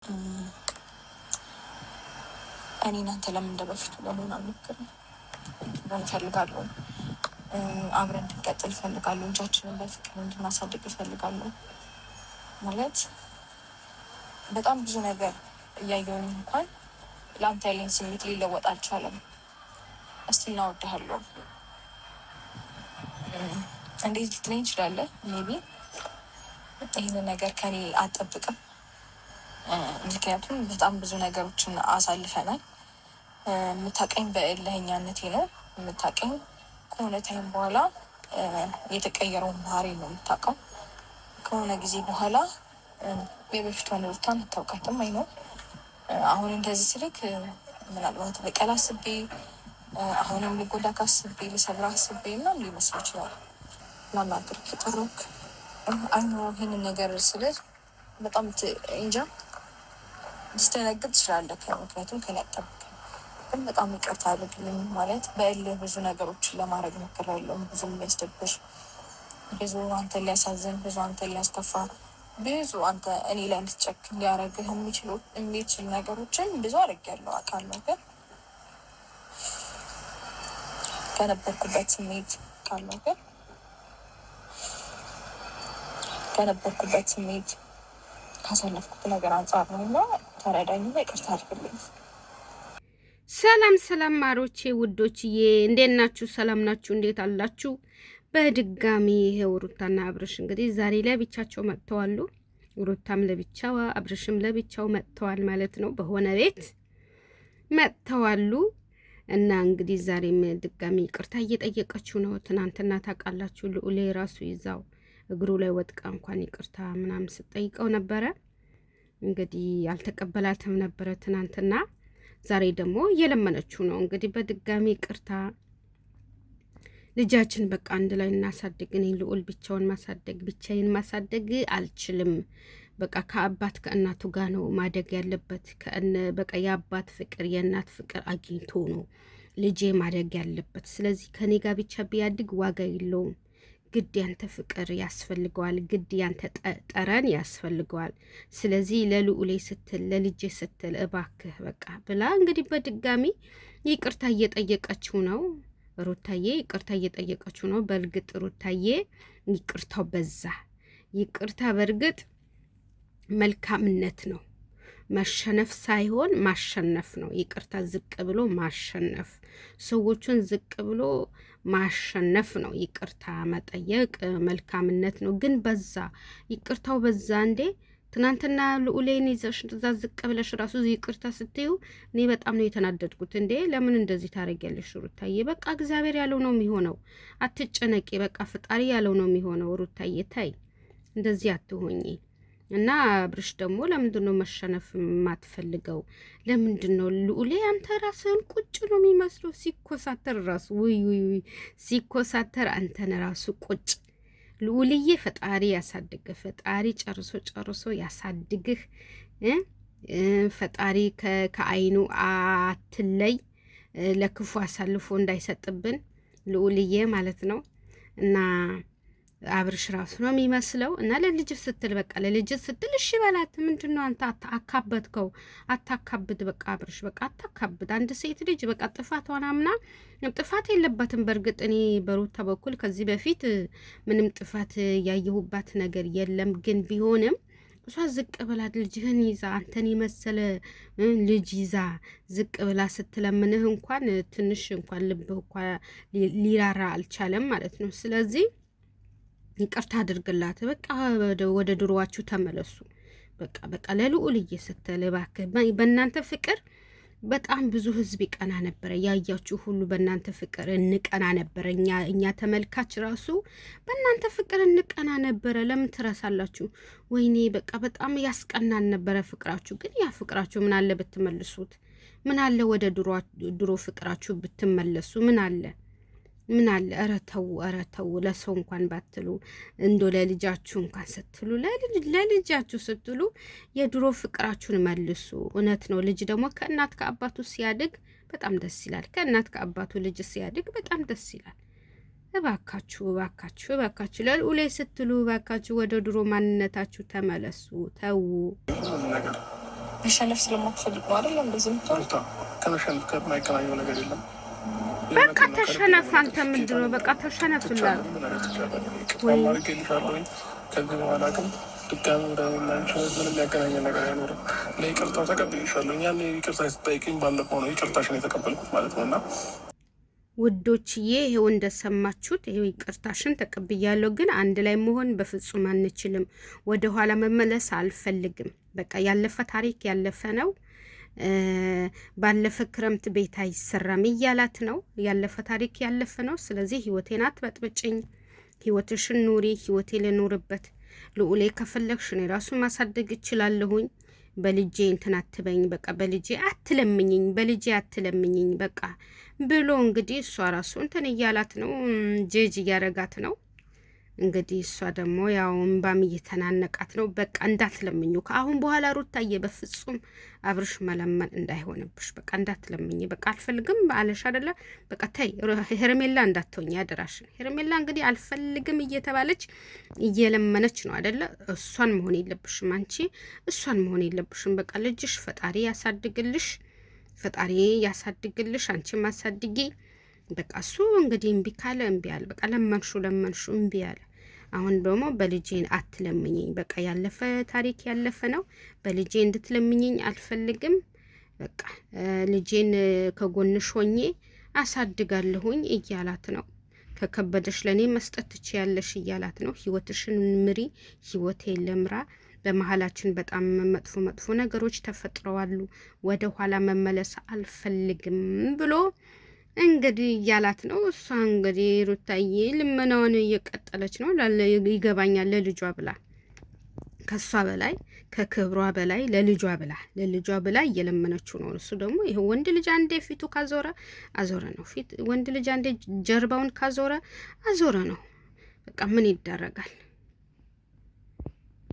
እኔ እናንተ ለምን እንደበፊቱ ለመሆን አልሞክርም? እፈልጋለሁ፣ አብረን እንድንቀጥል እፈልጋለሁ፣ ልጃችንን በፍቅር እንድናሳድግ እፈልጋለሁ። ማለት በጣም ብዙ ነገር እያየሁኝ እንኳን ለአንተ ያለኝ ስሜት ሊለወጥ አልቻለም። እስቲል እናወድሃለሁ። እንዴት ልትለኝ ትችላለህ? ሜቢ ይህንን ነገር ከኔ አልጠብቅም። ምክንያቱም በጣም ብዙ ነገሮችን አሳልፈናል። የምታውቀኝ በእልህኛነቴ ነው የምታውቀኝ። ከሆነ ታይም በኋላ የተቀየረውን ባህሪ ነው የምታውቀው። ከሆነ ጊዜ በኋላ የበፊቷን ሩታን አታውቃትም። አይ ነው አሁን እንደዚህ ስልክ ምናልባት በቀል አስቤ አሁንም ልጎዳ ካስቤ ልሰብራ አስቤ ምናምን ሊመስል ይችላል። ላናግር ከጠሮክ አይኖ ይህንን ነገር ስልህ በጣም እንጃ ልትደነግጥ ትችላለህ። ምክንያቱም ከኔ አጠብቅ ግን በጣም ይቅርታ አድርግልኝ። ማለት በእልህ ብዙ ነገሮችን ለማድረግ ሞክሬያለሁ። ብዙ የሚያስደብር፣ ብዙ አንተን ሊያሳዝን፣ ብዙ አንተን ሊያስከፋ፣ ብዙ አንተ እኔ ላይ እንድትጨክን ሊያደርግህ የሚችል ነገሮችን ብዙ አድርጌያለሁ አውቃለሁ። ግን ከነበርኩበት ስሜት ከነበርኩበት ስሜት ካሳለፍኩት ነገር አንጻር ነው እና ተረዳኝና ይቅርታ አድርግልኝ። ሰላም ማሮቼ ውዶችዬ፣ እንዴት ናችሁ? ሰላም ናችሁ? እንዴት አላችሁ? በድጋሚ ይሄው ሩታና አብርሽ እንግዲህ ዛሬ ለብቻቸው መጥተዋል። ሩታም ለብቻዋ አብርሽም ለብቻው መጥተዋል ማለት ነው። በሆነ ቤት መጥተዋል እና እንግዲህ ዛሬም ድጋሚ ይቅርታ እየጠየቀችው ነው። ትናንትና ታውቃላችሁ ልዑሌ ራሱ ይዛው እግሩ ላይ ወጥቃ እንኳን ይቅርታ ምናምን ስጠይቀው ነበረ። እንግዲህ ያልተቀበላትም ነበረ ትናንትና። ዛሬ ደግሞ እየለመነችው ነው እንግዲህ በድጋሚ ይቅርታ፣ ልጃችን በቃ አንድ ላይ እናሳድግ። እኔ ልዑል ብቻዬን ማሳደግ አልችልም። በቃ ከአባት ከእናቱ ጋር ነው ማደግ ያለበት። በቃ የአባት ፍቅር የእናት ፍቅር አግኝቶ ነው ልጄ ማደግ ያለበት። ስለዚህ ከኔ ጋር ብቻ ቢያድግ ዋጋ የለውም። ግድ ያንተ ፍቅር ያስፈልገዋል፣ ግድ ያንተ ጠረን ያስፈልገዋል። ስለዚህ ለልዑሌ ስትል ለልጄ ስትል እባክህ በቃ ብላ እንግዲህ በድጋሚ ይቅርታ እየጠየቀችው ነው። ሩታዬ ይቅርታ እየጠየቀችው ነው። በእርግጥ ሩታዬ ይቅርታው በዛ። ይቅርታ በእርግጥ መልካምነት ነው። መሸነፍ ሳይሆን ማሸነፍ ነው። ይቅርታ ዝቅ ብሎ ማሸነፍ፣ ሰዎቹን ዝቅ ብሎ ማሸነፍ ነው። ይቅርታ መጠየቅ መልካምነት ነው። ግን በዛ፣ ይቅርታው በዛ እንዴ! ትናንትና ልዑሌን ይዘሽ እዛ ዝቅ ብለሽ ራሱ ይቅርታ ስትዩ እኔ በጣም ነው የተናደድኩት። እንዴ ለምን እንደዚህ ታደርጊያለሽ ሩታዬ? በቃ እግዚአብሔር ያለው ነው የሚሆነው። አትጨነቂ። በቃ ፈጣሪ ያለው ነው የሚሆነው። ሩታዬ ታይ፣ እንደዚህ አትሆኚ። እና አብርሽ ደግሞ ለምንድን ነው መሸነፍ የማትፈልገው? ለምንድን ነው ልዑሌ? አንተ ራስህን ቁጭ ነው የሚመስለው ሲኮሳተር ራሱ ውይ ሲኮሳተር አንተን ራሱ ቁጭ። ልዑልዬ ፈጣሪ ያሳድግህ፣ ፈጣሪ ጨርሶ ያሳድግህ። ፈጣሪ ከአይኑ አትለይ፣ ለክፉ አሳልፎ እንዳይሰጥብን ልዑልዬ ማለት ነው። እና አብርሽ ራሱ ነው የሚመስለው። እና ለልጅ ስትል በቃ ለልጅ ስትል እሺ በላት። ምንድን ነው አንተ አካበድከው? አታካብድ በቃ አብርሽ በቃ አታካብድ። አንድ ሴት ልጅ በቃ ጥፋቷን አምና፣ ጥፋት የለባትም በእርግጥ እኔ በሩታ በኩል ከዚህ በፊት ምንም ጥፋት ያየሁባት ነገር የለም። ግን ቢሆንም እሷ ዝቅ ብላ ልጅህን ይዛ አንተን የመሰለ ልጅ ይዛ ዝቅ ብላ ስትለምንህ እንኳን ትንሽ እንኳን ልብህ እንኳን ሊራራ አልቻለም ማለት ነው። ስለዚህ ይቅርታ አድርግላት። በቃ ወደ ድሮዋችሁ ተመለሱ። በቃ ለልዑልዬ ስትል እባክህ። በእናንተ ፍቅር በጣም ብዙ ህዝብ ይቀና ነበረ። ያያችሁ ሁሉ በእናንተ ፍቅር እንቀና ነበረ። እኛ ተመልካች ራሱ በእናንተ ፍቅር እንቀና ነበረ። ለምን ትረሳላችሁ? ወይኔ በቃ በጣም ያስቀናን ነበረ ፍቅራችሁ። ግን ያ ፍቅራችሁ ምን አለ ብትመልሱት? ምን አለ ወደ ድሮ ፍቅራችሁ ብትመለሱ? ምን አለ? ኧረ ተው፣ ለሰው እንኳን ባትሉ እንዶ ለልጃችሁ እንኳን ስትሉ ለልጃችሁ ስትሉ የድሮ ፍቅራችሁን መልሱ። እውነት ነው። ልጅ ደግሞ ከእናት ከአባቱ ሲያድግ በጣም ደስ ይላል። ከእናት ከአባቱ ልጅ ሲያድግ በጣም ደስ ይላል። እባካችሁ ለልዑሌ ስትሉ እባካችሁ ወደ ድሮ ማንነታችሁ ተመለሱ። ተው መሸነፍ ስለማትፈልግ ነው አይደል? እንደዚህ ምትወጣ ከመሸነፍ ጋር የማይገናኘው ነገር የለም። በቃ ተሸነፍ። አንተ ምንድን ነው በቃ ተሸነፍላል። ማድረግልሻለሁኝ። ከዚህ በኋላ ግን ድጋሚ ወደ ምንም ያገናኘ ነገር አይኖርም። ለይቅርታው ተቀብዬሻለሁ። ያን ይቅርታ ስጠይቅኝ ባለፈው ነው ይቅርታሽን የተቀበልኩት ማለት ነው። እና ውዶችዬ ይሄው እንደሰማችሁት ይሄው ይቅርታሽን ተቀብያለሁ፣ ግን አንድ ላይ መሆን በፍጹም አንችልም። ወደ ኋላ መመለስ አልፈልግም። በቃ ያለፈ ታሪክ ያለፈ ነው። ባለፈ ክረምት ቤት አይሰራም እያላት ነው። ያለፈ ታሪክ ያለፈ ነው። ስለዚህ ህይወቴን አትበጥብጭኝ፣ ህይወትሽን ኑሪ፣ ህይወቴ ልኑርበት። ልዑሌ ከፈለግሽ እኔ ራሱ ማሳደግ እችላለሁኝ። በልጄ እንትን አትበኝ፣ በቃ በልጄ አትለምኝኝ፣ በልጄ አትለምኝኝ በቃ ብሎ እንግዲህ እሷ ራሱ እንትን እያላት ነው፣ ጄጅ እያረጋት ነው። እንግዲህ እሷ ደግሞ ያው እምባም እየተናነቃት ነው። በቃ እንዳትለምኙ ከአሁን በኋላ ሩታዬ፣ በፍጹም አብርሽ መለመን እንዳይሆንብሽ፣ በቃ እንዳትለምኝ፣ በቃ አልፈልግም አለሽ አይደለ? በቃ ተይ፣ ሄርሜላ እንዳትሆኝ ያደራሽን። ሄርሜላ እንግዲህ አልፈልግም እየተባለች እየለመነች ነው አይደለ? እሷን መሆን የለብሽም አንቺ፣ እሷን መሆን የለብሽም። በቃ ልጅሽ ፈጣሪ ያሳድግልሽ፣ ፈጣሪ ያሳድግልሽ፣ አንቺ ማሳድጊ። በቃ እሱ እንግዲህ እምቢ ካለ እምቢ አለ። በቃ ለመንሹ እምቢ አለ። አሁን ደግሞ በልጄን አትለምኝኝ፣ በቃ ያለፈ ታሪክ ያለፈ ነው። በልጄ እንድትለምኝኝ አልፈልግም። በቃ ልጄን ከጎንሽ ሆኜ አሳድጋለሁኝ እያላት ነው። ከከበደሽ ለእኔ መስጠት ትችያለሽ እያላት ነው። ህይወትሽን ምሪ፣ ህይወቴ ለምራ። በመሀላችን በጣም መጥፎ መጥፎ ነገሮች ተፈጥረዋሉ። ወደ ኋላ መመለስ አልፈልግም ብሎ እንግዲህ እያላት ነው። እሷ እንግዲህ ሩታዬ ልመናውን እየቀጠለች ነው። ይገባኛል፣ ለልጇ ብላ ከሷ በላይ ከክብሯ በላይ ለልጇ ብላ እየለመነችው ነው። እሱ ደግሞ ይሄ ወንድ ልጅ አንዴ ፊቱ ካዞረ አዞረ ነው። ወንድ ልጅ አንዴ ጀርባውን ካዞረ አዞረ ነው። በቃ ምን ይደረጋል?